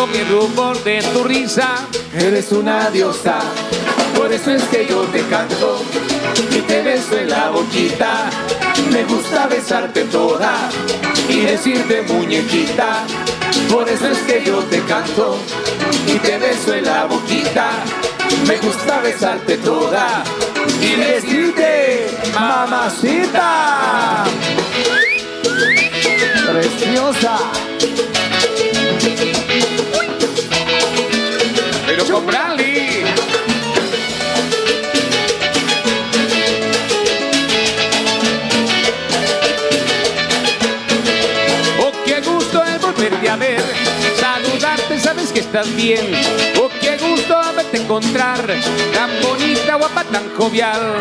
con mi rumor de tu risa. Eres una diosa, por eso es que yo te canto y te beso en la boquita. Me gusta besarte toda y decirte muñequita. Por eso es que yo te canto y te beso en la boquita. Me gusta besarte toda y decirte mamacita. Preciosa. Pero con Bradley. Oh, qué gusto el volverte a ver, saludarte, sabes que estás bien. Oh, qué gusto verte encontrar, tan bonita, guapa, tan jovial.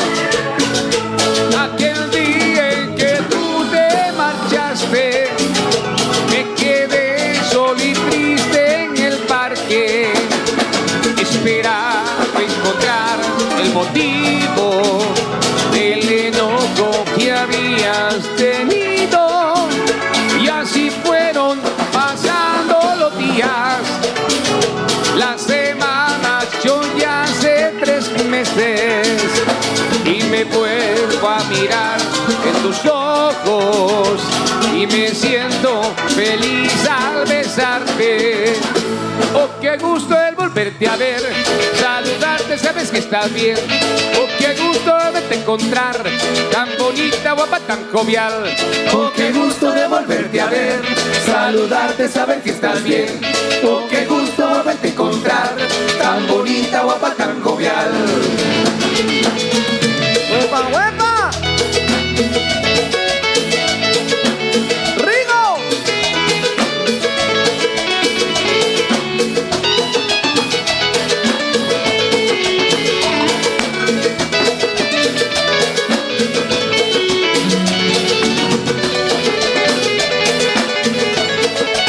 Aquel día en que tú te marchaste, me quedé solo y triste en el parque, esperaba encontrar el motivo del enojo que habías tenido. Y así fueron pasando los días, las semanas, yo ya hace 3 meses, y me vuelvo a mirar en tus ojos y me siento feliz al besarte. Oh, qué gusto el volverte a ver, saludarte, sabes que estás bien. Oh, qué gusto verte encontrar, tan bonita, guapa, tan jovial. Oh, qué gusto de volverte a ver, saludarte, saber que estás bien. Oh, qué gusto verte encontrar, tan bonita, guapa, tan jovial. ¡Huepa, huepa! ¡Rigo!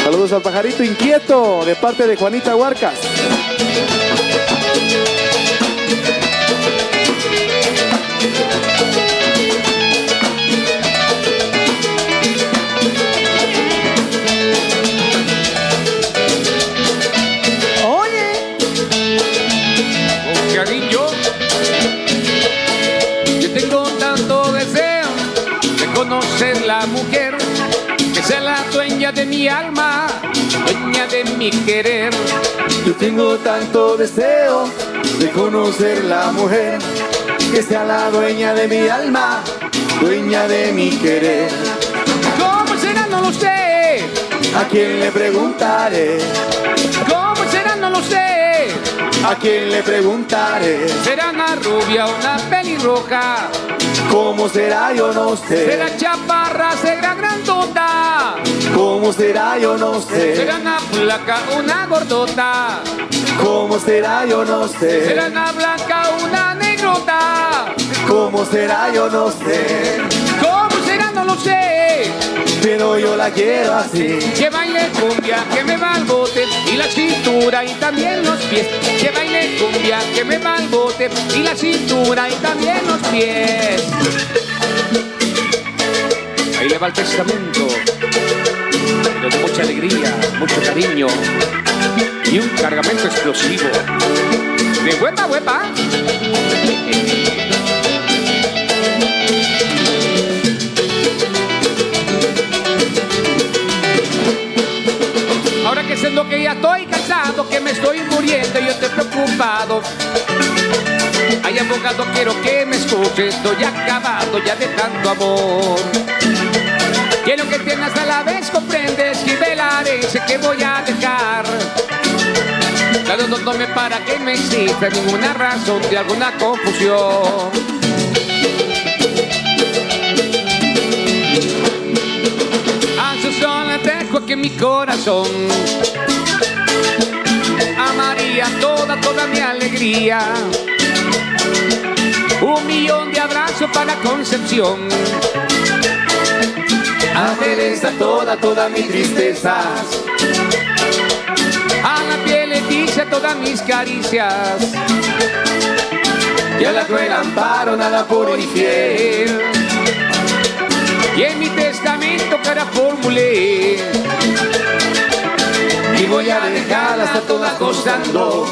Saludos al pajarito inquieto de parte de Juanita Huarcas. Oye, Con cariño, yo tengo tanto deseo de conocer la mujer que sea la dueña de mi alma, dueña de mi querer. yo tengo tanto deseo de conocer la mujer que sea la dueña de mi alma, dueña de mi querer. ¿Cómo será? No lo sé. ¿A quién le preguntaré? ¿Cómo será? No lo sé. ¿A quién le preguntaré? ¿Será una rubia o una pelirroja? ¿Cómo será? Yo no sé. ¿Será chaparra? ¿Será grandota? ¿Cómo será? Yo no sé. ¿Será una flaca o una gordota? ¿Cómo será? Yo no sé. ¿Será una blanca o una negrota? ¿Cómo será? Yo no sé. ¿Cómo será? No lo sé. Pero yo la quiero así. Que baile cumbia, que me va al bote, y la cintura y también los pies. Que baile cumbia, que me va al bote, y la cintura y también los pies. Ahí le va el testamento, pero de mucha alegría, mucho cariño y un cargamento explosivo de huepa, huepa. Ahora que siento que ya estoy cansado, que me estoy muriendo y yo estoy preocupado. Ay, abogado, quiero que me escuches, estoy acabado ya de tanto amor. Quiero que entiendas a la vez, comprendes y velaré, sé que voy a dejar. Tratándome para que no exista ninguna razón de alguna confusión. A su sola dejo que mi corazón amaría toda mi alegría. 1.000.000 de abrazos para Concepción. Adereza toda mi tristezas. A la piel le dice todas mis caricias. Y a la cruel amparo nada por infiel. Y en mi testamento cara formulé. Vivo voy a dejarlas a todas gozando.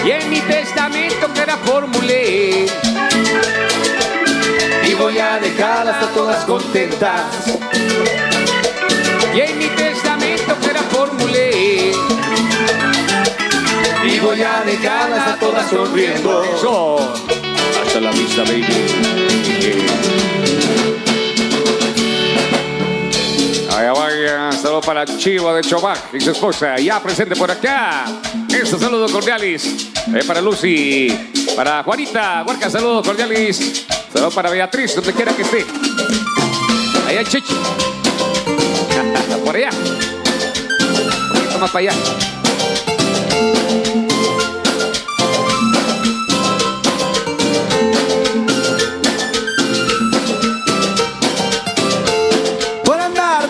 Y en mi testamento que era formulé. Y voy a dejarlas a todas contentas. Y en mi testamento que era formulé. Y voy a dejarlas a todas sonriendo. Eso. Hasta la vista, baby. Vaya, saludo para Chivo de Chobac y su esposa, ya presente por acá. Estos saludos cordiales para Lucy, para Juanita Huarca, saludos cordiales. Saludos para Beatriz, donde quiera que esté. Allá Chichi. Por allá. Un poquito más para allá.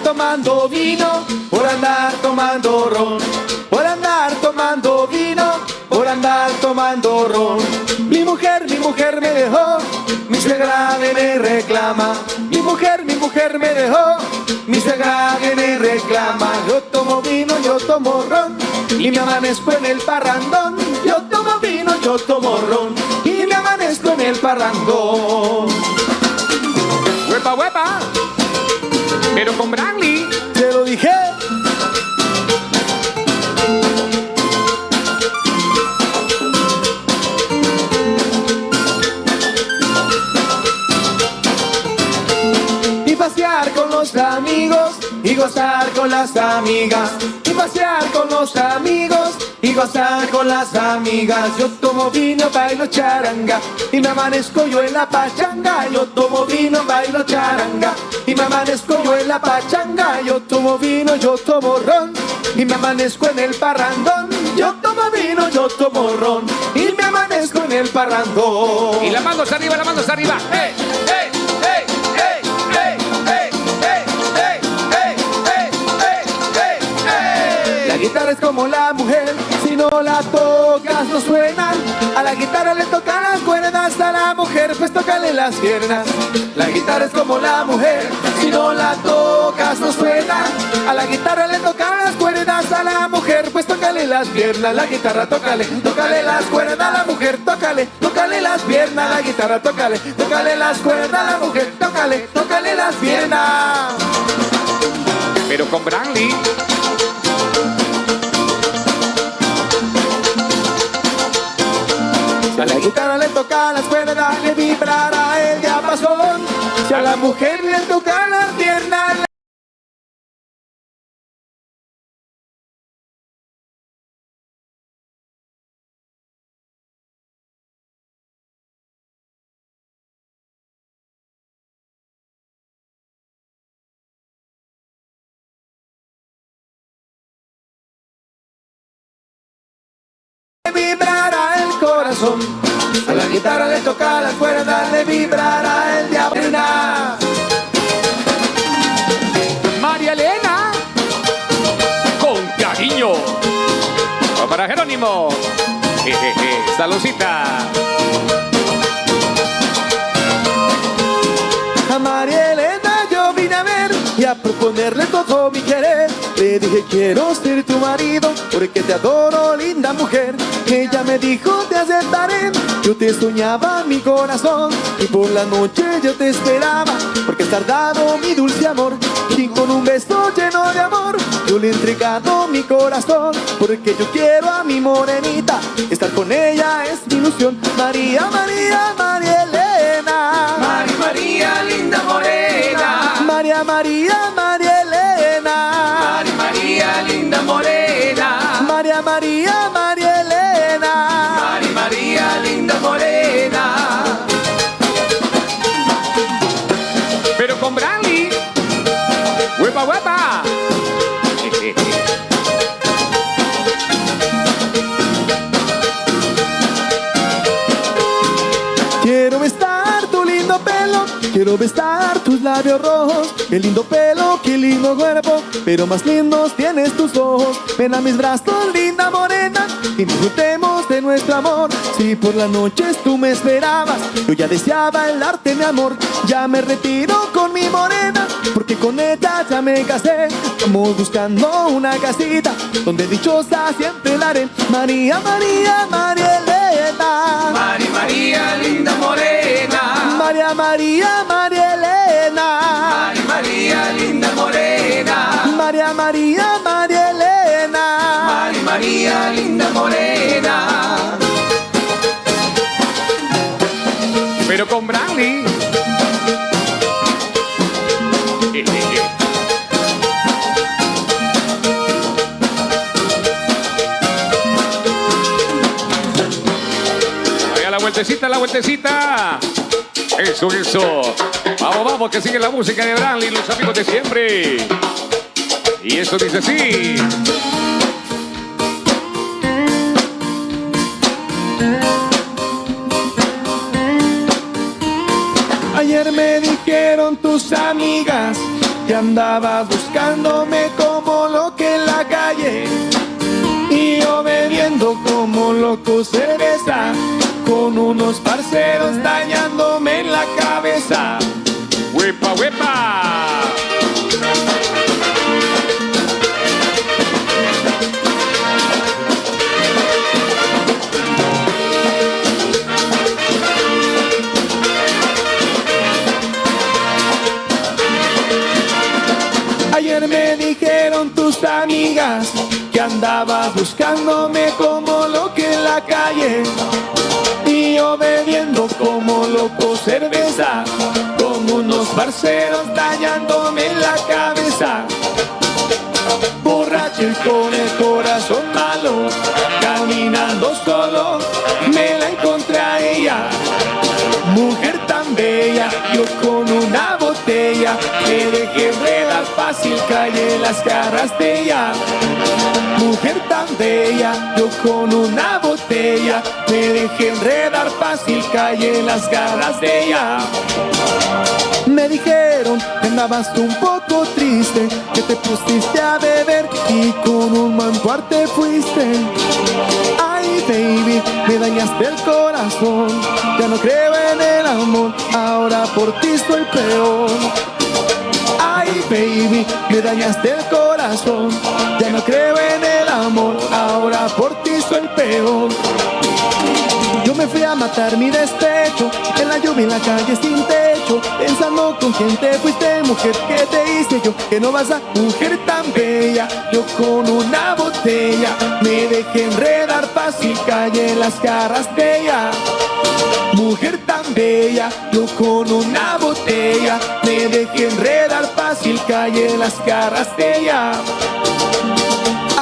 Tomando vino, por andar tomando ron, por andar tomando vino, por andar tomando ron. Mi mujer me dejó, mi suegra me reclama. Mi mujer me dejó, mi suegra me reclama. Yo tomo vino, yo tomo ron, y me amanezco en el parrandón. Yo tomo vino, yo tomo ron, y me amanezco en el parrandón. ¡Huepa, huepa! Pero con Branly. Te lo dije. Y pasear con los amigos y gozar con las amigas. Y pasear con los amigos y gozar con las amigas. Yo tomo vino, bailo charanga y me amanezco yo en la pachanga. Yo tomo vino, bailo charanga y me amanezco yo en la pachanga. Yo tomo vino, yo tomo ron y me amanezco en el parrandón. Yo tomo vino, yo tomo ron y me amanezco en el parrandón. Y la mano está arriba, la mano está arriba. ¡Hey, hey, hey, hey, hey, hey, hey, hey, hey, hey, hey, hey! La guitarra es como la mujer, si no la tocas no suena. A la guitarra le tocan las cuerdas, a la mujer pues tócale las piernas. La guitarra es como la mujer, si no la tocas no suena. A la guitarra le tocan las cuerdas, a la mujer pues tócale las piernas. La guitarra tócale, tócale las cuerdas, a la mujer tócale, tócale las piernas. La guitarra tócale, tócale las cuerdas, a la mujer tócale, tócale las piernas. Pero con Branly. A la guitarra le toca las cuerdas, le vibrará el diapasón. Si a la mujer le toca las piernas, le vibrará el corazón. A la guitarra le toca las cuerdas, le vibrará el diapasón. María Elena. Con cariño. O para Jerónimo. Saludcita. A María Elena yo vine a ver y a proponerle todo mi querer. Le dije quiero ser tu marido porque te adoro, linda mujer. Ella me dijo te aceptaré. Yo te soñaba mi corazón y por la noche yo te esperaba porque has tardado mi dulce amor. Y con un beso lleno de amor yo le he entregado mi corazón porque yo quiero a mi morenita. Estar con ella es mi ilusión. María, María, María Elena. María, María, linda morena. María, María, María Elena. María, María, linda morena. María, María, María Elena. María, María, linda morena. Pero con Branly. ¡Huepa, huepa! Quiero besar tu lindo pelo, quiero besar tus labios rojos, qué lindo pelo, qué lindo cuerpo, pero más lindos tienes tus ojos. Ven a mis brazos, linda morena, y disfrutemos de nuestro amor. Si por las noches tú me esperabas, yo ya deseaba el darte mi amor. Ya me retiro con mi morena, porque con ella ya me casé. Estamos buscando una casita donde dichosa siempre la haré. María, María, María Elena. María, María, linda morena. María, María, María Elena. María, María, linda morena. María, María, María Elena. María, María, linda morena. Pero con Brandy. Vaya la vueltecita, la vueltecita. Eso, eso. Vamos, vamos, que sigue la música de Brandy, los amigos de siempre. Y eso dice así. Ayer me dijeron tus amigas que andabas buscándome como loco en la calle, y yo bebiendo como loco cerveza, con unos parceros dañándome en la cabeza. ¡Huepa, huepa! Ayer me dijeron tus amigas que andabas buscándome como loco en la calle, y yo bebiendo como loco cerveza, con unos parceros dañándome en la cabeza. Borracho y con el corazón malo, caminando solo, me la encontré a ella. Mujer tan bella, yo con una botella me dejé enredar fácil, caí en las garras de ella. Mujer tan bella, yo con una botella me dejé enredar fácil, caí en las garras de ella. Me dijeron que andabas un poco triste, que te pusiste a beber y con un mancuar te fuiste. Ay, baby, me dañaste el corazón, ya no creo en el amor, ahora por ti soy peor. Ay, baby, me dañaste el corazón, ya no creo en el amor, ahora por ti soy peor. Yo me fui a matar mi despecho, en la lluvia, en la calle sin techo, pensando con quién te fuiste, mujer, ¿qué te hice yo? Que no vas a, mujer tan bella, yo con una botella me dejé enredar fácil, caí en las garras de ella. Mujer tan bella, yo con una botella me dejé enredar fácil, caí en las garras de ella.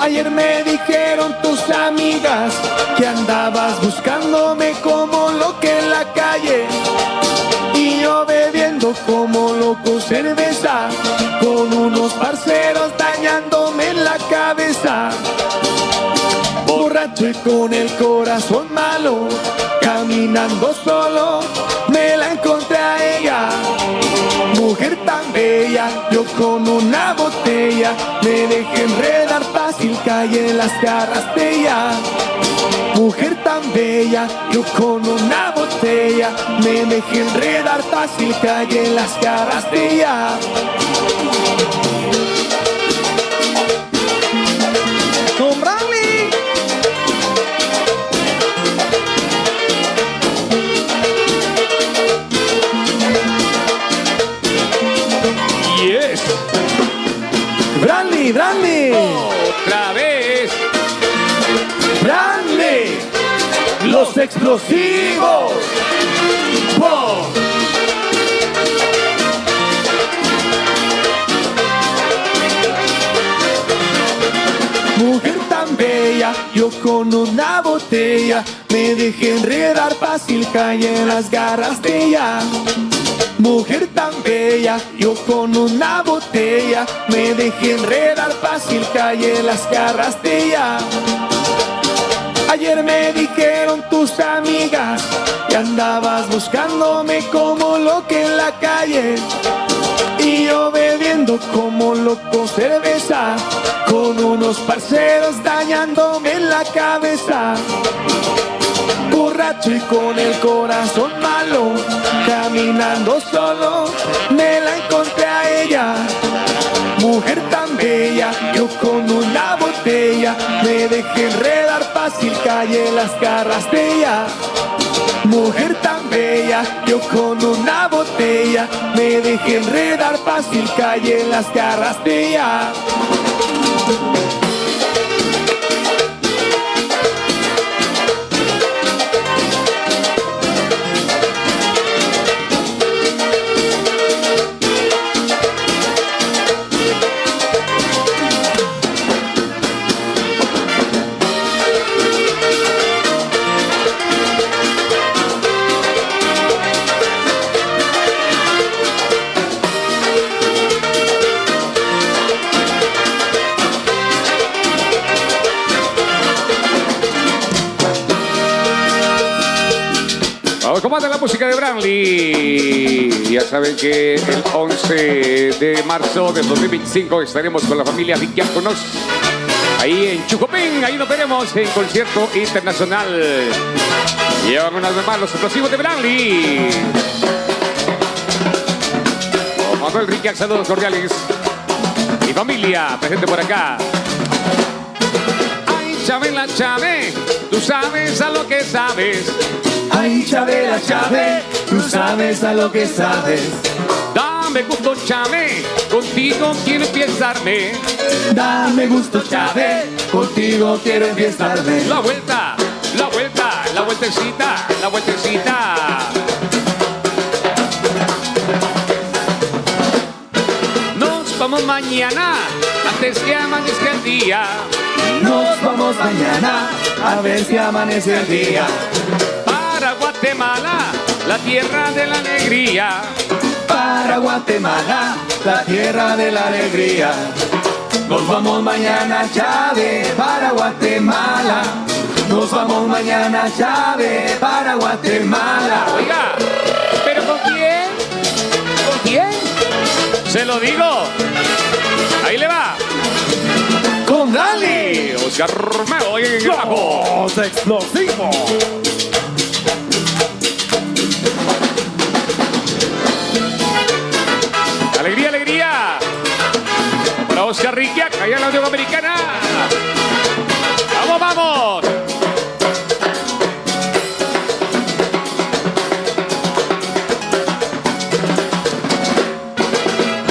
Ayer me dijeron tus amigas que andabas buscándome como loco en la calle, y yo bebiendo como loco cerveza, con unos parceros dañándome en la cabeza. Borracho y con el corazón malo, caminando solo, me la encontré a ella. Mujer tan bella, yo con una botella me dejé enredar fácil, caí en las garras de ella. Mujer tan bella, yo con una botella me dejé enredar fácil, caí en las garras de ella. ¡Con Brandy! Yes. Brandy, Brandy, Otra vez. Brandy, los explosivos. ¡Wow! Mujer tan bella, yo con una botella me dejé enredar fácil, caí en las garras de ella. Mujer tan bella, yo con una botella me dejé enredar fácil, caí en las garras de ella. Ayer me dijeron tus amigas que andabas buscándome como loco en la calle, yo bebiendo como loco cerveza, con unos parceros dañándome la cabeza. Borracho y con el corazón malo, caminando solo, me la encontré a ella. Mujer tan bella, yo con una botella, me dejé enredar fácil, callé las garras de ella. Mujer tan bella, yo con una botella, me dejé enredar fácil, callé las garras de ella. ¿Cómo anda la música de Branly? Ya saben que el 11 de marzo del 2025 estaremos con la familia Viquiáconos ahí en Chucopén. Ahí nos veremos en concierto internacional. Llevan una vez más los explosivos de Branly. Manuel Riquiac, saludos cordiales. Mi familia presente por acá. Ay, Chabela, Chave, tú sabes a lo que sabes. Ay, Chabela, Chave, tú sabes a lo que sabes. Dame gusto, Chave, contigo quiero empiezarme. Dame gusto, Chave, contigo quiero empiezarme. La vuelta, la vuelta, la vueltecita, la vueltecita. Nos vamos mañana, antes que amanezca el día. Nos vamos mañana, a ver si amanece el día. Para Guatemala, la tierra de la alegría. Para Guatemala, la tierra de la alegría. Nos vamos mañana, Chave, para Guatemala. Nos vamos mañana, Chave, para Guatemala. Oiga, ¿pero con quién? ¿Con quién? Se lo digo. Ahí le va. Con Branly. Oscar Romero en el bajo. Los explosivos. Alegría, alegría. Para Oscar Riquiac, allá en la Unión Americana. ¡Vamos, vamos!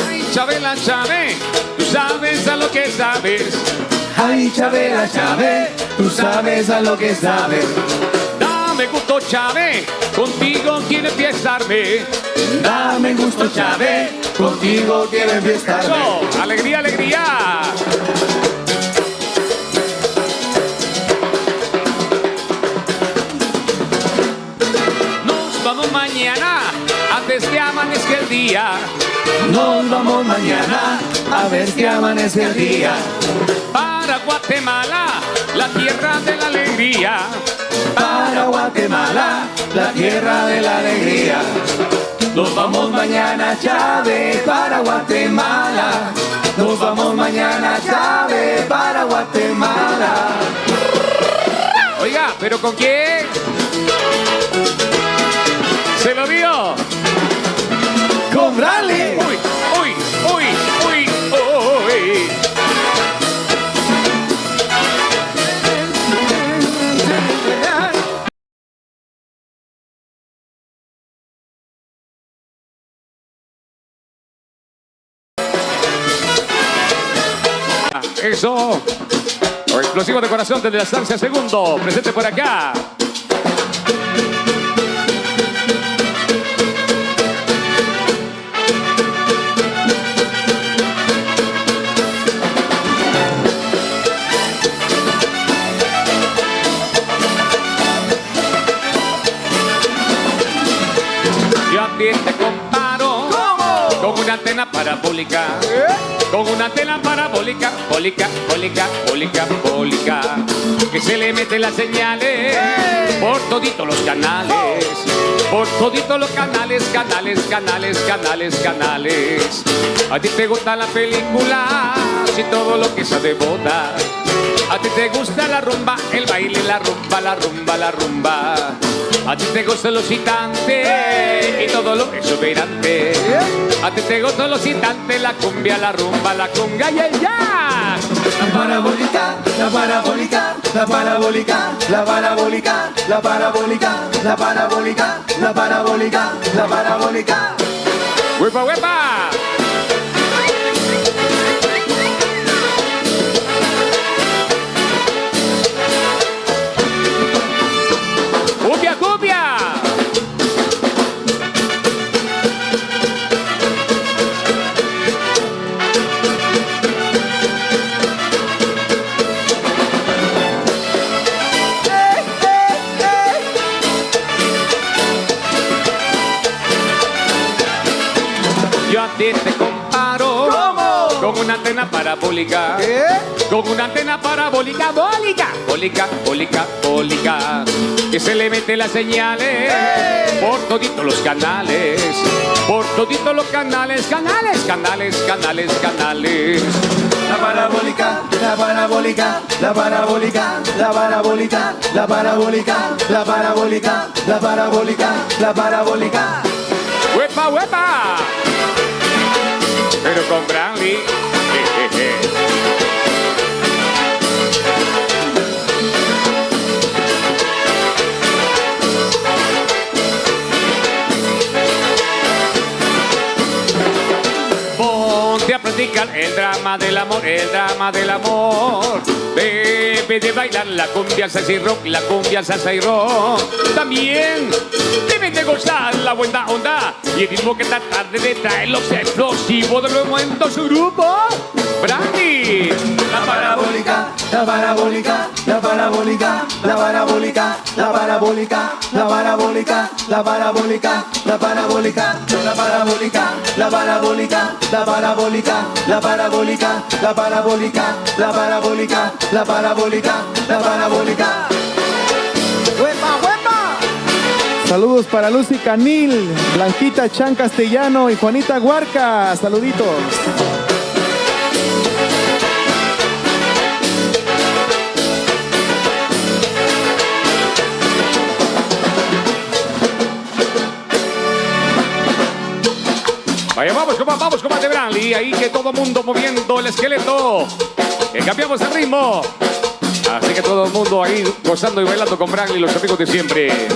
Ay, Chabela, Chave, tú sabes a lo que sabes. Ay, Chabela, Chave, tú sabes a lo que sabes. Dame gusto, Chave, contigo quiero empiezarme. Dame gusto, Chave, contigo quiero empiezarme. Eso, alegría, alegría. Nos vamos mañana, antes que amanezca el día. Nos vamos mañana, a ver si amanece el día. Para Guatemala, la tierra de la alegría. Para Guatemala, la tierra de la alegría. Nos vamos mañana, Chave, para Guatemala. Nos vamos mañana, Chave, para Guatemala. Oiga, ¿pero con quién? ¿Se lo dio? Con Branly. Uy, uy, uy, uy, uy. Eso. Los explosivos de corazón desde la estancia segundo. Presente por acá. Yo a ti te comparo. ¿Cómo? Con una antena para parabólica. Con una antena parabólica, bólica, bólica, bólica, bólica. Que se le meten las señales por toditos los canales. Por toditos los canales, canales, canales, canales, canales. A ti te gusta la película y todo lo que sea de boda. A ti te gusta la rumba, el baile, la rumba, la rumba, la rumba. A ti te gustan los citantes y todo lo exuberante. A ti te gustan los citantes, la cumbia, la rumba, la conga y el jazz. La parabólica, la parabólica, la parabólica, la parabólica, la parabólica, la parabólica, la parabólica, la parabólica. ¡Huepa, huepa! ¡Cumbia, cumbia! Yo a ti te comparo. ¿Cómo? Con una antena parabólica. ¿Qué? Con una antena parabólica, bólica, bólica, bólica, bólica. Que se le mete las señales por toditos los canales. Por toditos los canales, canales, canales, canales, canales. La parabólica, la parabólica, la parabólica, la parabólica, la parabólica, la parabólica, la parabólica, la parabólica. ¡Huepa, huepa! Pero con Brandy. Ponte a practicar el drama del amor, el drama del amor. Debe de bailar la cumbia salsa y rock, la cumbia salsa y rock. También deben de gozar la buena onda y el ritmo que tratar de traer los explosivos de nuevo en su grupo. Brandy. La parabólica, la parabólica, la parabólica, la parabólica, la parabólica, la parabólica, la parabólica, la parabólica, la parabólica, la parabólica, la parabólica, la parabólica, la parabólica, la parabólica, la parabólica, la parabólica. ¡Huepa, huepa! Saludos para Lucy Canil, Blanquita Chan Castellano y Juanita Huarca. Saluditos. Vaya, vamos, combate Brandy. Ahí que todo mundo moviendo el esqueleto. Que cambiamos el ritmo. Así que todo el mundo ahí gozando y bailando con Brandy, los amigos de siempre.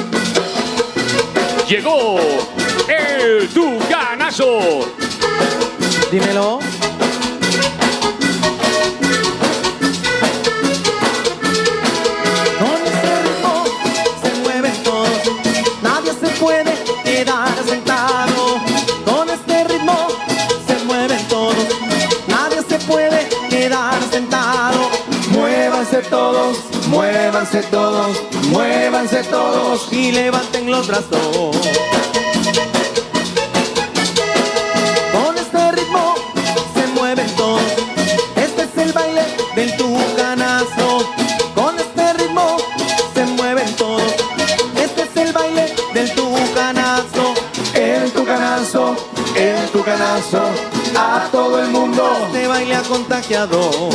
Llegó el Tucanazo. Dímelo. Con este ritmo se mueven todos, nadie se puede quedar sentado. Con este ritmo se mueven todos, nadie se puede quedar sentado. Muévanse todos, muévanse todos, muévanse todos. Y levanten los brazos. Con este ritmo se mueven todos, este es el baile del Tucanazo. Con este ritmo se mueven todos, este es el baile del Tucanazo. El Tucanazo, el Tucanazo, a todo el mundo. Este baile ha contagiado.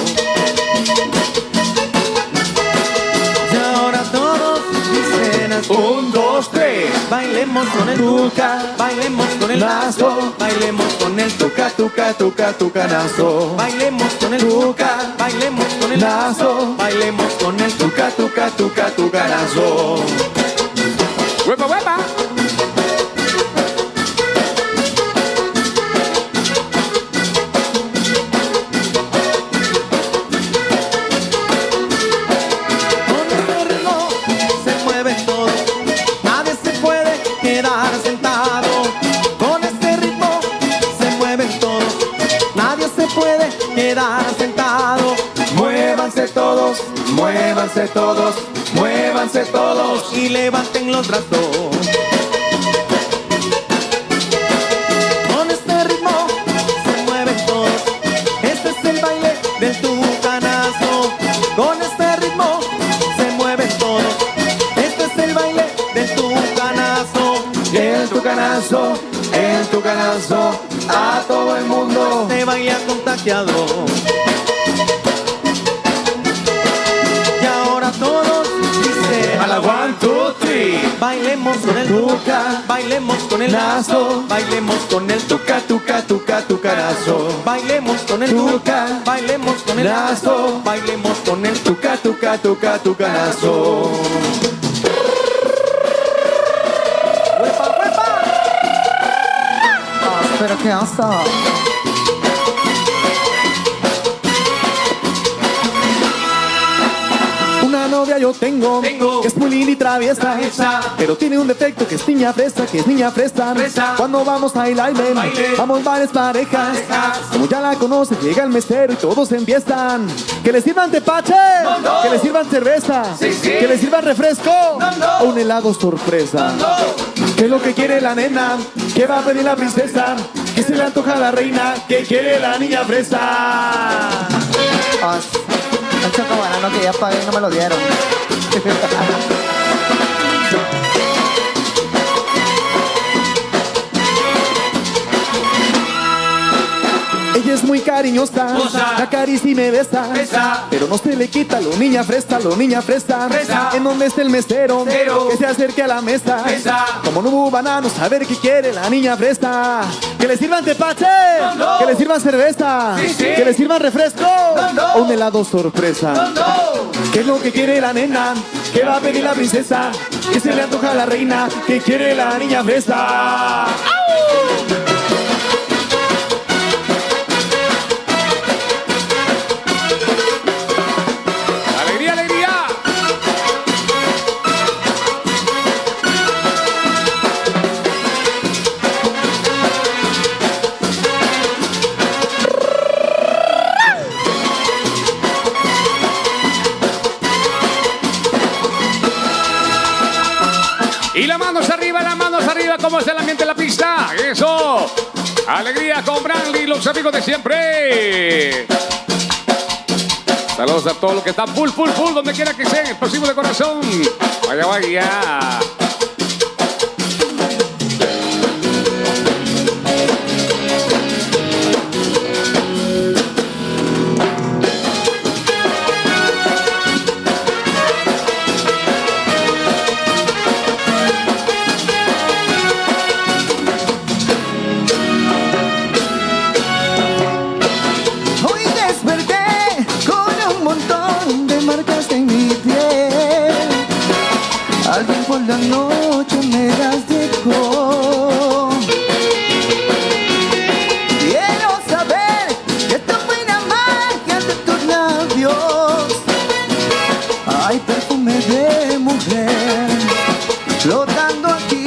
Y ahora todos dicen así. 1, 2, 3. Bailemos con el Tuca, bailemos con el lazo, bailemos con el Tuca, Tuca, tuca, tucanazo. bailemos con el Tuca, bailemos con el lazo, bailemos con el Tuca. Tuca, tuca, tucanazo. ¡Huepa, huepa! Con este ritmo se mueven todos, nadie se puede quedar sentado. Con este ritmo se mueven todos, nadie se puede quedar sentado. Muévanse todos, muévanse todos, muévanse todos. Y levanten los brazos. Con este ritmo se mueven canazo, en tu canazo, a todo el mundo. Este baile ha contagiado. Y ahora todos dicen A la 1, 2, 3. bailemos con el tuca, bailemos con el lazo, bailemos con el tuca, Tuca, tuca, tuca, tu canazo. bailemos con el tuca, bailemos con el lazo, bailemos con el tuca. Tuca, tuca, tuca, tu canazo. ¡Huepa, huepa! Pero qué hasta. Una novia yo tengo, que es muy linda y traviesa, pero tiene un defecto que es niña fresa, Cuando vamos a bailar, vamos varias parejas, como ya la conocen, llega el mesero y todos empiezan. Que le sirvan tepache, que le sirvan cerveza, que le sirvan refresco o un helado sorpresa. ¿Qué es lo que quiere la nena? ¿Qué va a pedir la princesa? ¿Qué se le antoja a la reina? ¿Qué quiere la niña fresa? El chocobanano que ya pagué y no me lo dieron. Ella es muy cariñosa, la acaricia y me besa, pero no se le quita lo niña fresa, En donde está el mesero, que se acerque a la mesa, como no hubo bananos, a ver qué quiere la niña fresa. Que le sirvan tepache, que le sirvan cerveza, que le sirvan refresco o un helado sorpresa. ¿Qué es lo que quiere la nena? ¿Qué va a pedir la princesa? ¿Qué se le antoja a la reina? ¿Qué quiere la niña fresa? ¡Alegría, alegría! Y las manos arriba, ¿cómo está el ambiente en la pista? ¡Eso! Alegría con Brandy, los amigos de siempre. Saludos a todos los que están full, donde quiera que estén, explosivos de corazón. Vaya, vaya. Hoy desperté con un montón de marcas en mi piel. Alguien por la noche me las dejó. Quiero saber que esta buena magia de tus labios. Hay perfume de mujer flotando aquí.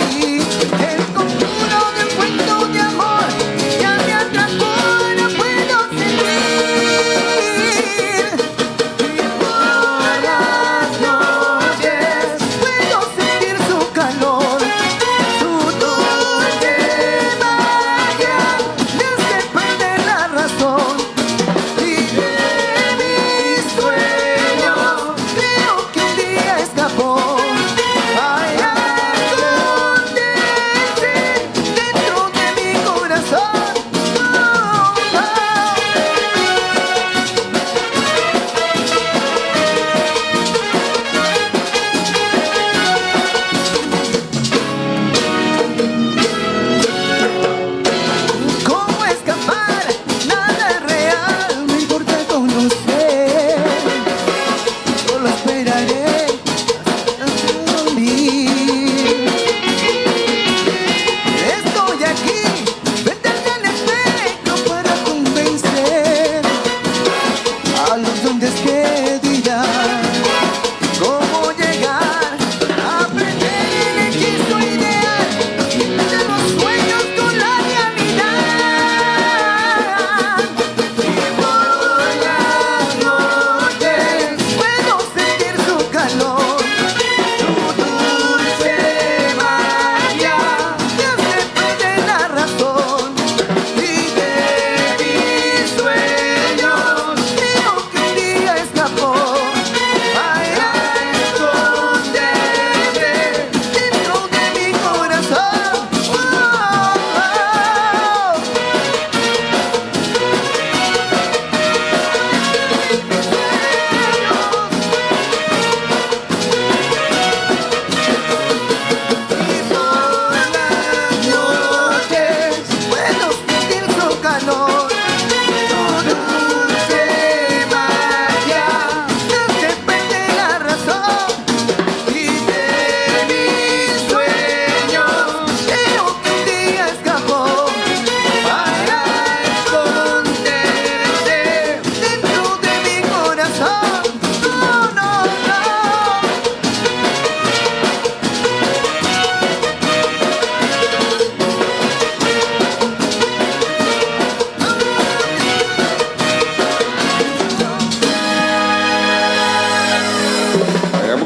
El conjuro de un cuento de amor ya me atrapó, no puedo sentir. Y por las noches puedo sentir su calor, su dulce magia me hace perder la razón. Y de mis sueños creo que un día escapar.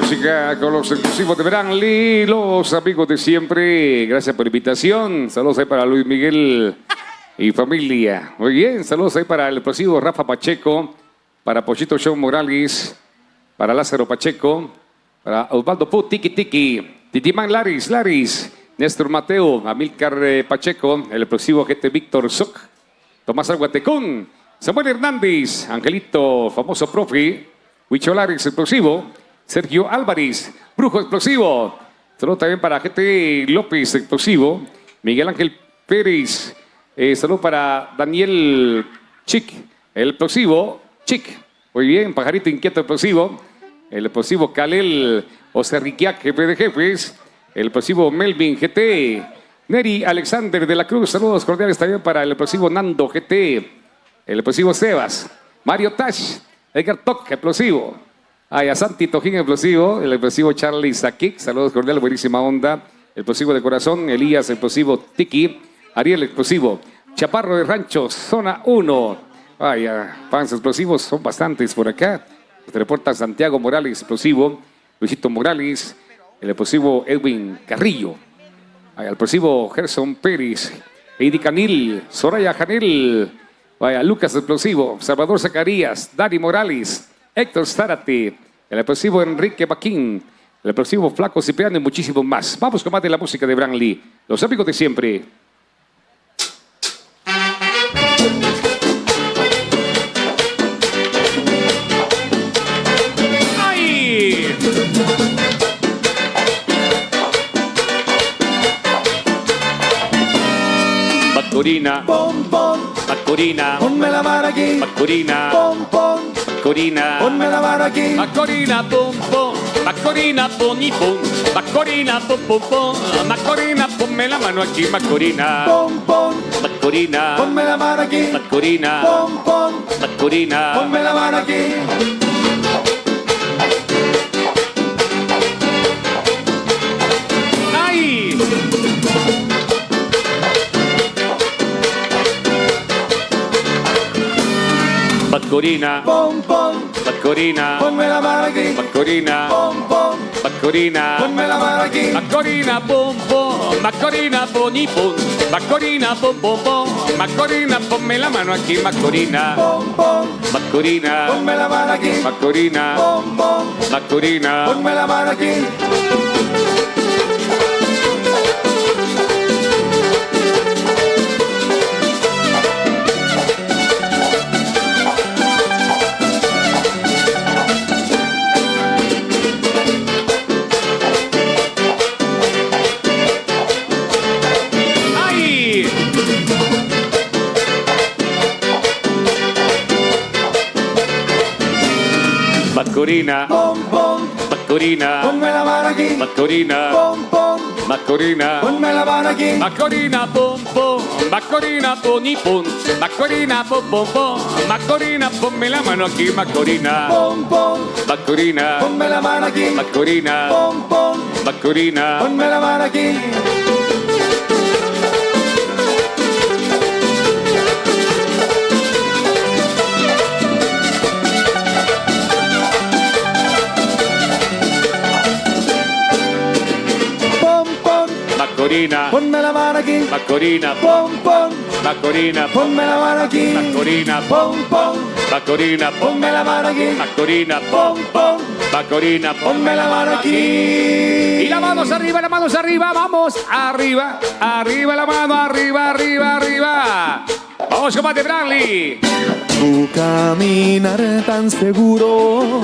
música con los exclusivos de Branly, los amigos de siempre. Gracias por la invitación. Saludos ahí para Luis Miguel y familia. Muy bien, saludos ahí para el explosivo Rafa Pacheco, para Pochito Show Morales, para Lázaro Pacheco, para Osvaldo Put, Tiki Tiki, Titimán Laris, Néstor Mateo, Amílcar Pacheco, el explosivo GT Víctor Soc, Tomás Alguatecún, Samuel Hernández, Angelito, famoso profe, Huicho Laris, explosivo, Sergio Álvarez, Brujo explosivo. Saludos también para GT López, explosivo, Miguel Ángel Pérez. Saludos para Daniel Chic, el explosivo Chic. Muy bien, Pajarito Inquieto explosivo. El explosivo Kalel Oserriquiac, jefe de jefes. El explosivo Melvin GT. Neri Alexander de la Cruz. Saludos cordiales también para el explosivo Nando GT. El explosivo Sebas. Mario Tash. Edgar Toc, explosivo. A Santi Tojín, explosivo. El explosivo Charlie Sakik. Saludos cordiales, buenísima onda. El explosivo de corazón. Elías, explosivo Tiki. Ariel, explosivo. Chaparro de Rancho, zona 1. Vaya, fans explosivos son bastantes por acá. Se reporta Santiago Morales, explosivo. Luisito Morales. El explosivo Edwin Carrillo. Vaya, el explosivo Gerson Pérez. Heidi Canil. Soraya Janel. Vaya, Lucas explosivo. Salvador Zacarías. Dani Morales. Héctor Zárate, el explosivo Enrique Baquín, el explosivo Flaco Cipriano y muchísimos más. Vamos con más de la música de Branly, los amigos de siempre. ¡Ay! Macorina, Pom, pom, Macorina, ponme la mano aquí. Macorina, Pom, pom, Macorina. ponme la mano aquí. Macorina, pum, pum, Macorina, pum, y pum, Macorina, pum, pum, pum, Macorina, ponme la mano aquí, Macorina, Pom, pom, Macorina, ponme la mano aquí. Macorina, Pom, pom, Macorina, ponme la mano aquí. ¡ay! Macorina, Pom, pom, Macorina, ponme la mano aquí. Macorina, Pom, pom, Macorina, ponme la mano aquí. Macorina, pum, pum, Macorina, pum, y pum, Macorina, pum, pum, pum, Macorina, ponme la mano aquí, Macorina, Pom, pom, Macorina, ponme la mano aquí. Macorina, Pom, pom, Macorina. ponme la mano aquí. ¡Ay! Macorina, Pom, pom, Macorina, ponme la mano aquí. Macorina, Pom, pom, Macorina, ponme la mano aquí. Macorina, pum, pum, Macorina, pum, y pum, Macorina, pum, pum, pum, Macorina, ponme la mano aquí, Macorina, Pom, pom, Macorina, ponme la mano aquí. Macorina, Pom, pom, Macorina. ponme la mano aquí. Pom, pom, Macorina, ponme la mano aquí. Macorina, Pom, pom, Macorina, ponme la mano aquí. Macorina, Pom, pom, Macorina, ponme la mano aquí. Macorina, Pom, pom, Macorina, ponme la mano aquí. Y las manos arriba, vamos arriba, arriba la mano, arriba, arriba, arriba. Vamos con más de Branly. Tu caminar tan seguro,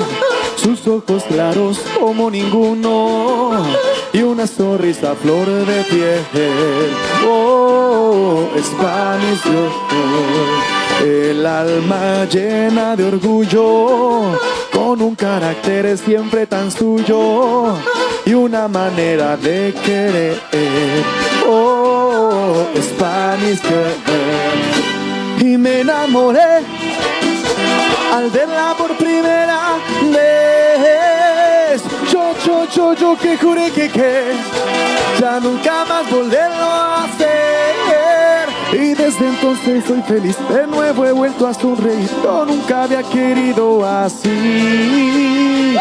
sus ojos claros como ninguno y una sonrisa flor de piel. Oh, Spanish girl, el alma llena de orgullo, con un carácter siempre tan suyo y una manera de querer. Oh, Spanish girl. Y me enamoré al verla por primera vez. Yo que juré que ya nunca más volverlo a hacer. Y desde entonces soy feliz, de nuevo he vuelto a sonreír. Yo nunca había querido así.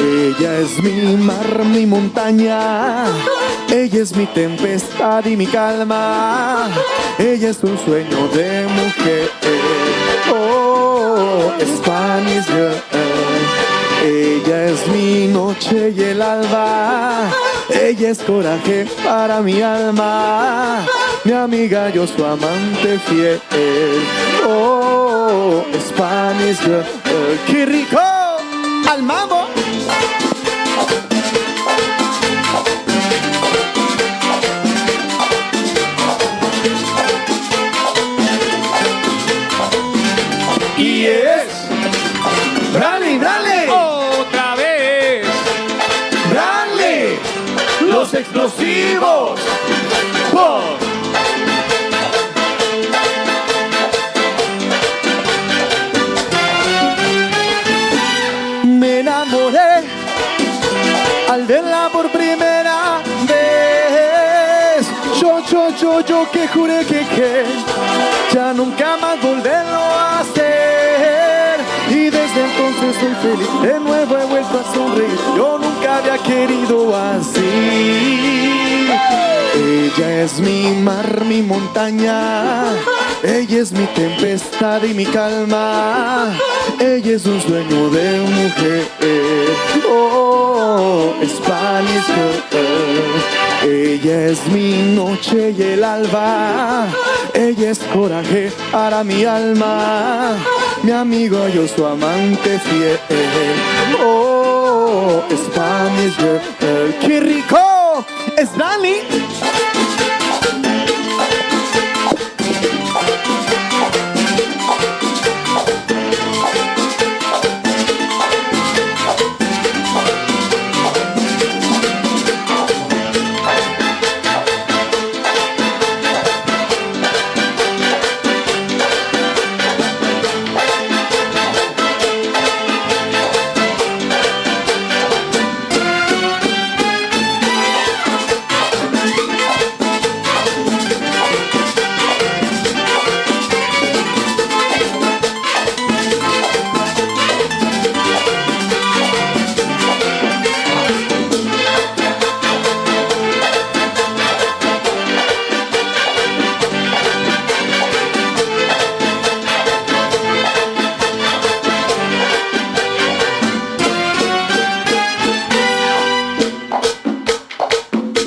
Ella es mi mar, mi montaña. Ella es mi tempestad y mi calma. Ella es un sueño de mujer. Oh, Spanish girl. Ella es mi noche y el alba. Ella es coraje para mi alma. Mi amiga, yo su amante fiel. Oh, Spanish girl. ¡Qué rico! ¡Al mambo! Y es Bradley, Bradley, Otra vez. Bradley, los explosivos. ¡Pum! Me enamoré al verla por primera vez. Yo que juré que ya nunca más volverlo a hacer. Y desde entonces soy feliz, de nuevo he vuelto a sonreír. Yo nunca había querido así. Ella es mi mar, mi montaña. Ella es mi tempestad y mi calma. Ella es un sueño de mujer. Oh, Spanish girl. Ella es mi noche y el alba. Ella es coraje para mi alma. Mi amigo, yo su amante fiel. Oh, Spanish girl. ¡Qué rico! ¡Es Dani!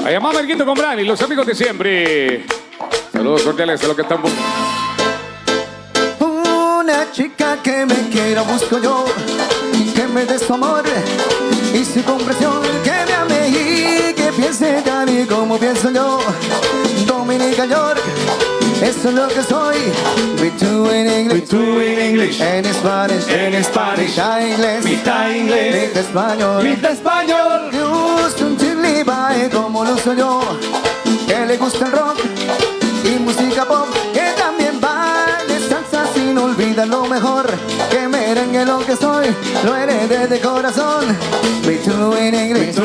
Allá más Marquito con Brani, los amigos de siempre. Saludos cordiales a los que están buscando. Una chica que me quiera busco yo, que me dé su amor y su comprensión, que me ame y que piense de mí como pienso yo. Dominica York, eso es lo que soy. Between English and Spanish, mitad inglés, mitad español, Mitad español. que usa un chili bae como lo soy yo, que le gusta el rock y música pop, que también baile salsa sin olvidar lo mejor, que merengue lo que soy, lo heredé de corazón. Between English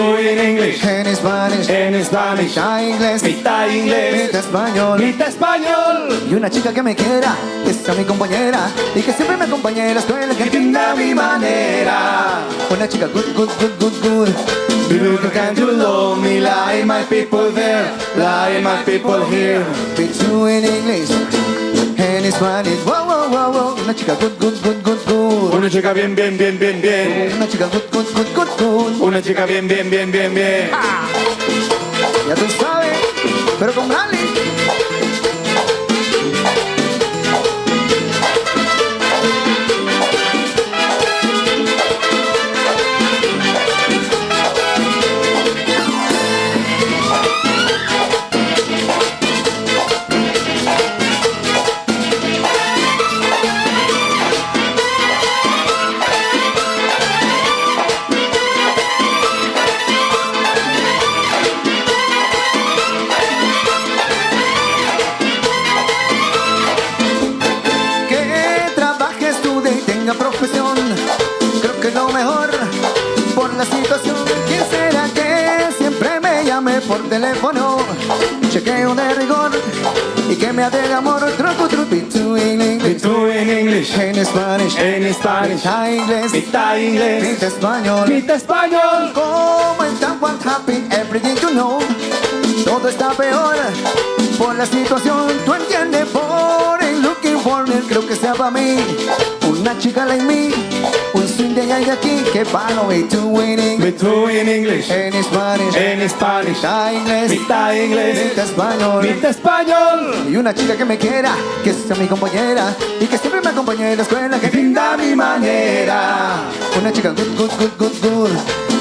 and Spanish, mitad inglés, mitad español, Mitad español. y una chica que me quiera, que sea mi compañera y que siempre me acompañe a la escuela, que entienda mi manera. Una chica good. Beautiful, can't you love me like my people there, like my people here. Between English and Spanish, wow. Una chica good. Una chica bien. Una chica good. Una chica bien. Ya tú sabes, pero con Bradley. Profesión, creo que es lo mejor por la situación. ¿Quién será que siempre me llame por teléfono? Chequeo de rigor y que me haga amor truco truco. Between English, en Spanish, mitad inglés, mitad español, Mitad español. como en tan one happy, everything you know. Todo está peor por la situación, tú entiendes, por el looking for me, creo que sea para mí. Una chica like me, un swing de allá y de aquí, que palo. Between English, en Spanish, mitad inglés, mitad español. Y una chica que me quiera, que sea mi compañera y que siempre me acompañe en la escuela, que rinda a mi manera. Una chica good.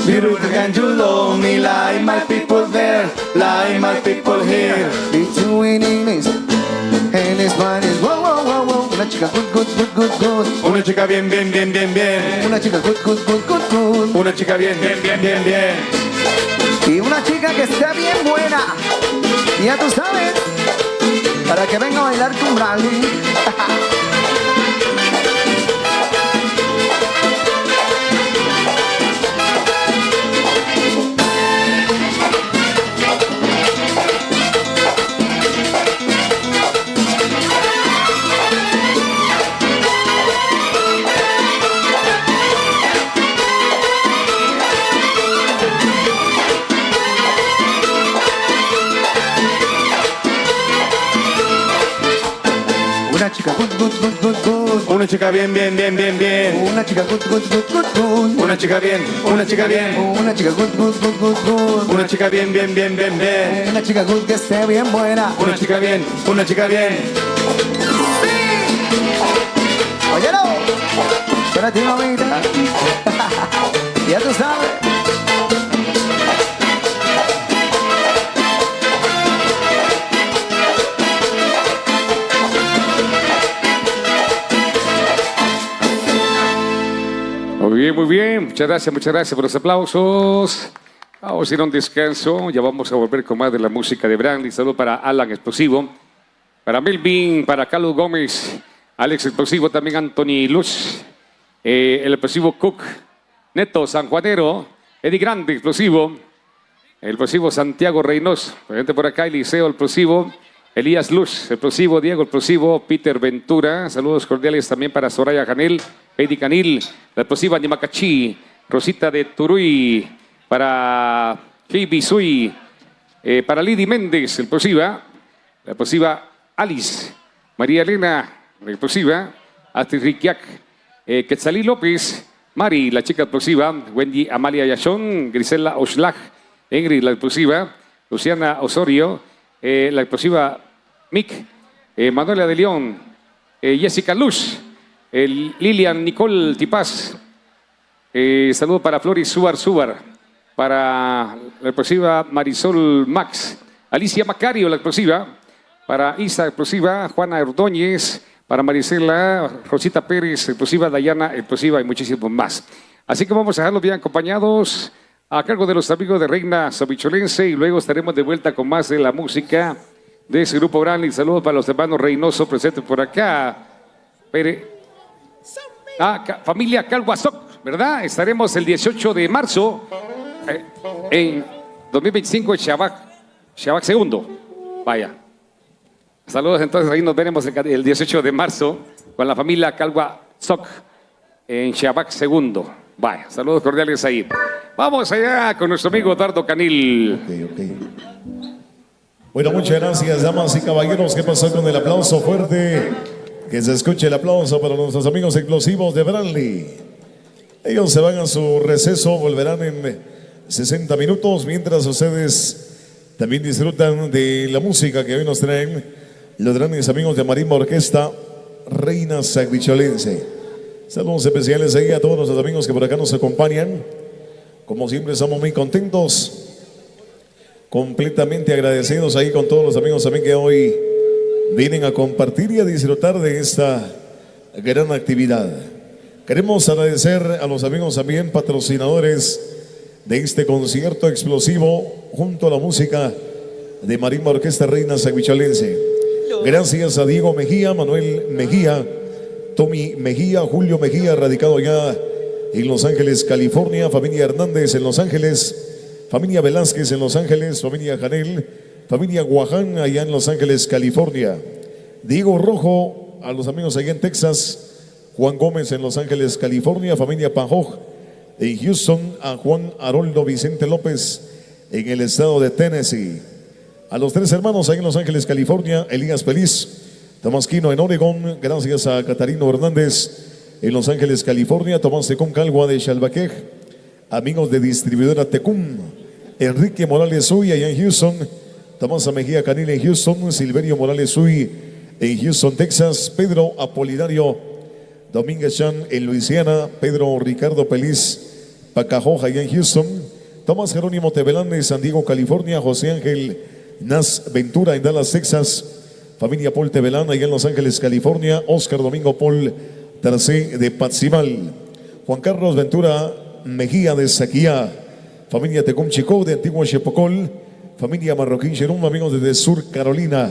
Beautiful and you love me like my people there, like my people here. Between English and Spanish, wow. Una chica good. Una chica bien. Una chica good. Una chica bien. Y una chica que esté bien buena. Y ya tú sabes, para que venga a bailar con Bradley. Una chica good. Una chica bien. Una chica good. Una chica bien. Una chica good. Una chica bien. Una chica good que esté bien buena. Una chica bien. Óyelo, para ti mamita. Ya tú sabes. Muy bien. Muchas gracias por los aplausos. Vamos a ir a un descanso. Ya vamos a volver con más de la música de Brandy. Saludos para Alan Explosivo, para Melvin, para Carlos Gómez, Alex Explosivo, también Anthony Luz, el Explosivo Cook, Neto Sanjuanero, Eddie Grande Explosivo, el Explosivo Santiago Reynoso, gente por acá, Eliseo Explosivo, Elías Luz Explosivo, Diego Explosivo, Peter Ventura. Saludos cordiales también para Soraya Janel, Heidi Canil, la Explosiva Nimacachi, Rosita de Turuy, para Heidi Sui, para Lidy Méndez, la Explosiva Alice, María Elena, la Explosiva, Astrid Riquiac, Quetzalí López, Mari, la chica explosiva, Wendy Amalia Yachón, Grisela Oshlag, Ingrid, la explosiva, Luciana Osorio, la explosiva Mick, Manuela de León, Jessica Luz, Lilian Nicole Tipaz, saludo para Floris Subar, para la explosiva Marisol Max, Alicia Macario, la explosiva, para Isa explosiva, Juana Ordóñez, para Marisela, Rosita Pérez, explosiva, Dayana, explosiva y muchísimos más. Así que vamos a dejarlos bien acompañados a cargo de los amigos de Reina Sabicholense y luego estaremos de vuelta con más de la música de ese grupo Brandy. Saludos para los hermanos Reynoso presentes por acá. Familia Calhuasoc, ¿verdad? Estaremos el 18 de marzo en 2025 en Xabac segundo. Vaya. Saludos, entonces ahí nos veremos el 18 de marzo con la familia Calhuasoc en Xabac segundo. Vaya, saludos cordiales ahí. Vamos allá con nuestro amigo Eduardo Canil. Okay. Bueno, muchas gracias, damas y caballeros. ¿Qué pasó con el aplauso fuerte? Que se escuche el aplauso para nuestros amigos explosivos de Brandy. Ellos se van a su receso, volverán en 60 minutos, mientras ustedes también disfrutan de la música que hoy nos traen los grandes amigos de Marimba Orquesta Reina Sabicholense. Saludos especiales ahí a todos nuestros amigos que por acá nos acompañan. Como siempre, estamos muy contentos, completamente agradecidos ahí con todos los amigos también que hoy vienen a compartir y a disfrutar de esta gran actividad. Queremos agradecer a los amigos también patrocinadores de este concierto explosivo junto a la música de Marimba Orquesta Reina Sabicholense. Gracias a Diego Mejía, Manuel Mejía, Tommy Mejía, Julio Mejía, radicado ya en Los Ángeles, California, familia Hernández en Los Ángeles, familia Velázquez en Los Ángeles, familia Janel, familia Guaján, allá en Los Ángeles, California. Diego Rojo, a los amigos allá en Texas. Juan Gómez en Los Ángeles, California. Familia Panjoj en Houston. A Juan Haroldo Vicente López en el estado de Tennessee. A los 3 hermanos ahí en Los Ángeles, California. Elías Feliz, Tomás Quino en Oregón. Gracias a Catarino Hernández en Los Ángeles, California. Tomás Tecún Calgua de Chalbaquej. Amigos de distribuidora Tecún. Enrique Morales Uy allá en Houston. Tomás Mejía Canil en Houston. Silverio Morales Uy en Houston, Texas. Pedro Apolinario Domínguez Chan en Luisiana. Pedro Ricardo Peliz Pacajoja allá en Houston. Tomás Jerónimo Tebelán en San Diego, California. José Ángel Nas Ventura en Dallas, Texas. Familia Paul Tebelán allá en Los Ángeles, California. Oscar Domingo Paul Tercé de Patzimal. Juan Carlos Ventura Mejía de Saquía. Familia Tecum Chico de Antiguo Chepocol. Familia Marroquín Cherum, amigos desde Sur Carolina.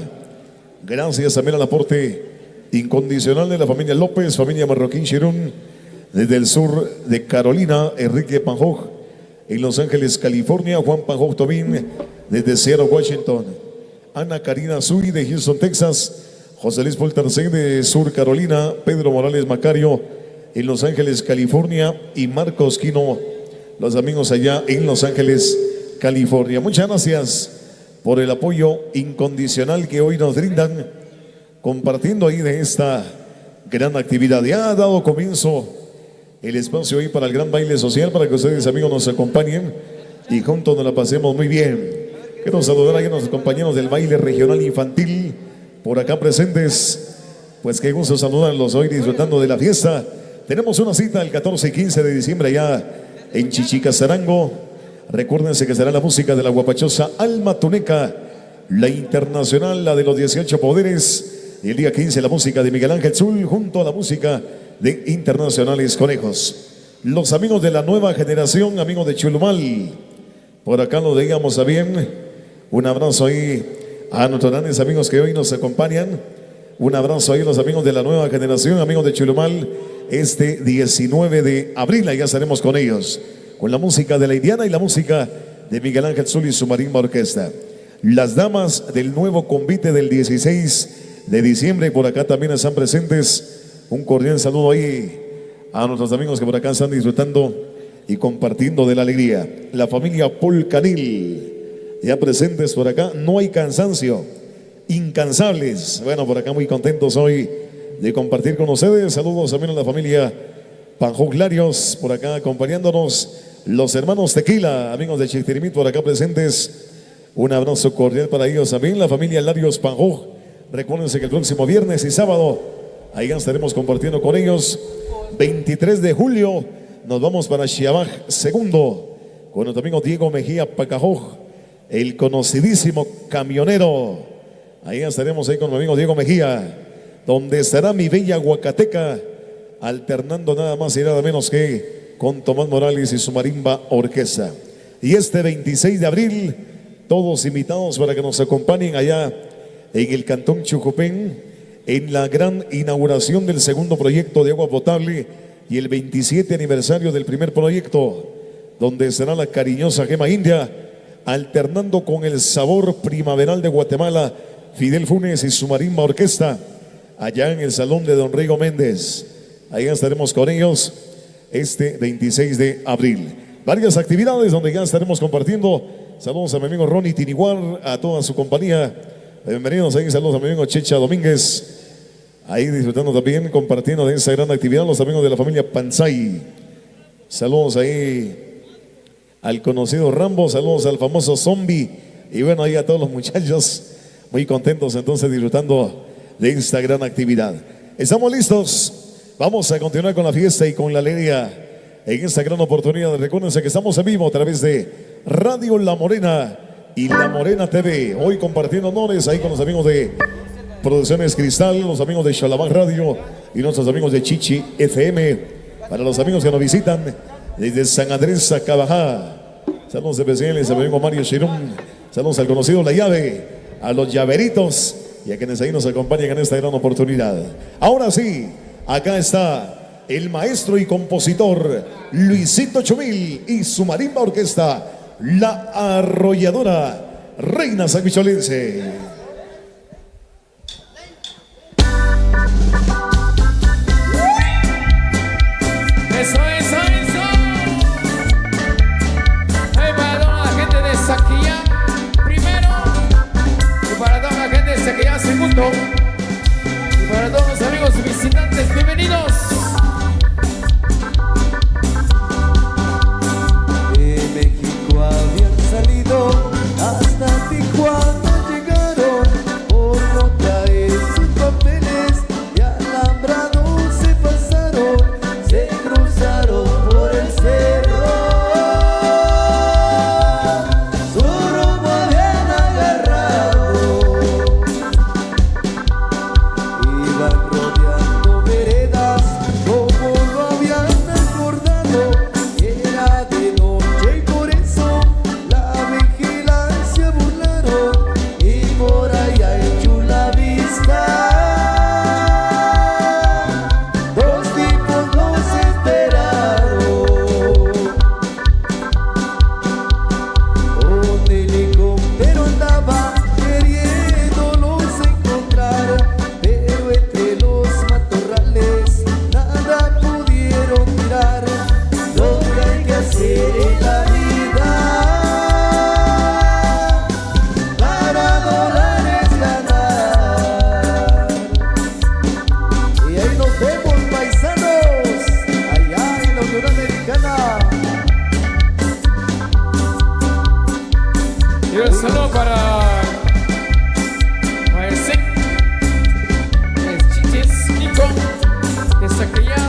Gracias también al aporte incondicional de la familia López, familia Marroquín Cherum, desde el sur de Carolina. Enrique Panjoj en Los Ángeles, California. Juan Panjoj Tobín desde Seattle, Washington. Ana Karina Suri de Houston, Texas. José Luis Polterce de Sur Carolina. Pedro Morales Macario en Los Ángeles, California. Y Marcos Quino, los amigos allá en Los Ángeles, California. Muchas gracias por el apoyo incondicional que hoy nos brindan, compartiendo ahí de esta gran actividad. Ya ha dado comienzo el espacio hoy para el gran baile social, para que ustedes, amigos, nos acompañen y juntos nos la pasemos muy bien. Quiero saludar a los compañeros del baile regional infantil por acá presentes. Pues qué gusto saludarlos hoy disfrutando de la fiesta. Tenemos una cita el 14 y 15 de diciembre ya en Chichicazarango. Recuérdense que será la música de la guapachosa Alma Tuneca, la internacional, la de los 18 poderes. Y el día 15 la música de Miguel Ángel Zul junto a la música de Internacionales Conejos. Los amigos de la nueva generación, amigos de Chulumal, por acá lo digamos a bien. Un abrazo ahí a nuestros grandes amigos que hoy nos acompañan. Un abrazo ahí a los amigos de la nueva generación, amigos de Chulumal. Este 19 de abril allá estaremos con ellos, con la música de la Indiana y la música de Miguel Ángel Zul y su marimba orquesta. Las damas del nuevo convite del 16 de diciembre por acá también están presentes. Un cordial saludo ahí a nuestros amigos que por acá están disfrutando y compartiendo de la alegría. La familia Polcanil ya presentes por acá. No hay cansancio, incansables. Bueno, por acá muy contentos hoy de compartir con ustedes. Saludos también a la familia Panjoj Larios por acá acompañándonos. Los hermanos Tequila, amigos de Chictirimit por acá presentes. Un abrazo cordial para ellos también. La familia Larios Panjoj. Recuérdense que el próximo viernes y sábado ahí estaremos compartiendo con ellos. 23 de julio nos vamos para Xiabaj segundo con nuestro amigo Diego Mejía Pacajoj, el conocidísimo camionero. Ahí estaremos ahí con mi amigo Diego Mejía, donde estará mi bella Huacateca, alternando nada más y nada menos que con Tomás Morales y su marimba orquesta. Y este 26 de abril, todos invitados para que nos acompañen allá en el Cantón Chucupén, en la gran inauguración del segundo proyecto de agua potable y el 27 aniversario del primer proyecto, donde será la cariñosa Gema India, alternando con el sabor primaveral de Guatemala, Fidel Funes y su marimba orquesta, allá en el salón de Don Rigo Méndez. Ahí estaremos con ellos este 26 de abril. Varias actividades donde ya estaremos compartiendo. Saludos a mi amigo Ronnie Tiniguar, a toda su compañía. Bienvenidos ahí, saludos a mi amigo Checha Domínguez. Ahí disfrutando también, compartiendo de esa gran actividad, los amigos de la familia Panzay. Saludos ahí al conocido Rambo, saludos al famoso Zombie. Y bueno, ahí a todos los muchachos, muy contentos entonces disfrutando de esta gran actividad. Estamos listos, vamos a continuar con la fiesta y con la alegría en esta gran oportunidad. Recuérdense que estamos en vivo a través de Radio La Morena y La Morena TV. Hoy compartiendo honores ahí con los amigos de Producciones Cristal, los amigos de Xalabán Radio y nuestros amigos de Chichi FM. Para los amigos que nos visitan desde San Andrés a Cabajá, saludos especiales a mi amigo Mario Chirón, saludos al conocido La Llave, a los llaveritos y a quienes ahí nos acompañan en esta gran oportunidad. Ahora sí, acá está el maestro y compositor Luisito Chumil y su marimba orquesta, La Arrolladora. Reina Sanguicholense. Eso, eso, eso. Hey, para toda la gente de Saquilla, primero. Y para toda la gente de Saquilla, segundo. Y para todos los amigos y visitantes, bienvenidos. De México habían salido, hasta Tijuana llegaron, por no traer sus papeles, y alambrado se pasaron, se cruzaron por el cerro, su rumbo habían agarrado, iban rodeando veredas, como lo habían acordado, era de noche y por eso la vigilancia burlaron, y por allá en Chula Vista dos tipos los esperaron. Un helicóptero andaba queriéndolos encontrar, pero entre los matorrales nada pudieron tirar. Lo que hay que hacer en la vida para dólares ganar. Y ahí nos vemos, paisanos, allá en la Unión Americana. Y un saludo para ese Chiches Nico de Saquilla,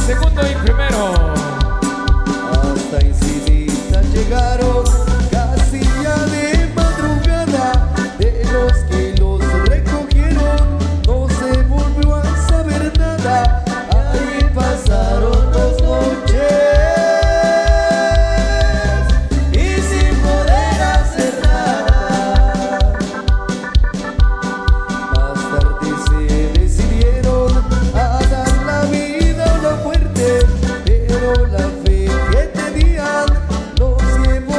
segundo y primero. Hasta Encinita llegaron, casi ya de madrugada. De los que los recogieron, no se volvió a saber nada. Ahí pasaron 2 noches y sin poder hacer nada. Más tarde se decidieron a dar la vida o la muerte, pero la fe que tenían los llevó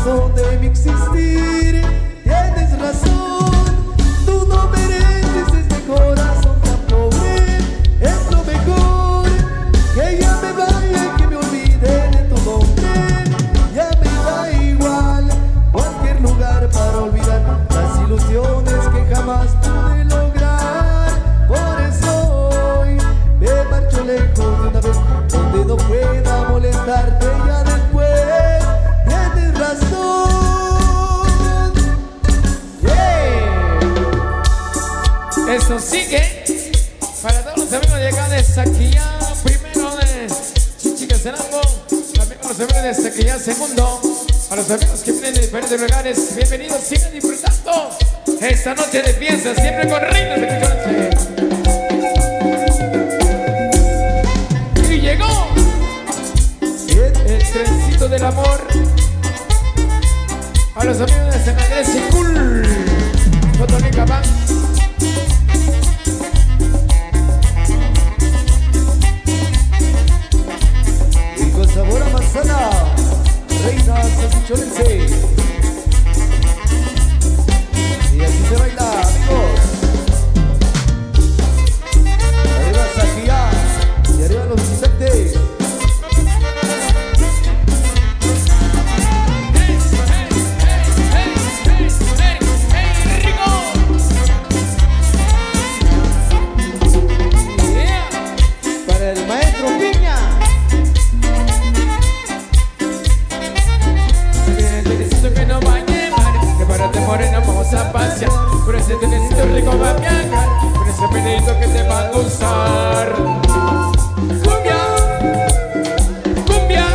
razón de mi existir. Tienes razón, tú no mereces este corazón tan pobre. Es lo mejor, que ya me vaya, que me olvide de tu nombre. Ya me da igual cualquier lugar para olvidar las ilusiones que jamás pude lograr. Por eso hoy me marcho lejos de una vez, donde no pueda molestarte ya después. Tienes razón. Eso sigue para todos los amigos de acá de Saquilla, primero de Chichicastenango, también los amigos de Saquilla, segundo, a los amigos que vienen de diferentes lugares, bienvenidos, sigan disfrutando esta noche de fiesta, siempre con Reinas de Cachoche. Y llegó el trencito del amor a los amigos de San Andrés y Cool, Totonica Bank. Sabor a manzana, Reinas Azucholense. Y así se baila, amigos. Arriba Saquilla y arriba los visitantes. Para el maestro Piña. Que no va a llevar, que para te morena vamos a pasear. Por ese tenecito rico va a viajar, por ese pedito que te va a gustar. Cumbia, cumbia.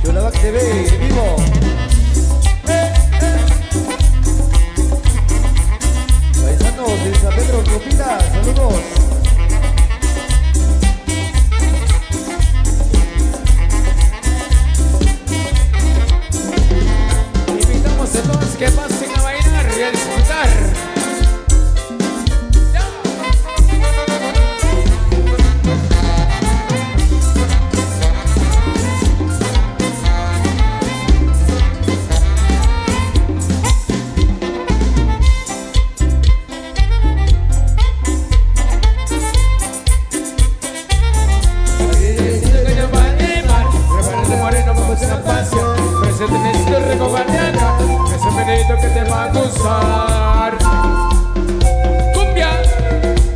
Yolabac TV, en vivo. Paisanos de San Pedro Copita, saludos. Invitamos a todos que pasen a bailar y a disfrutar. Que te va a gustar. Cumbia.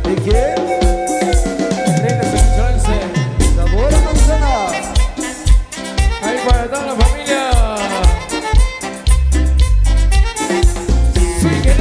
¿De quién? Reinas Azucholense. Sabor a manzana. Ahí para toda la familia. Sigue.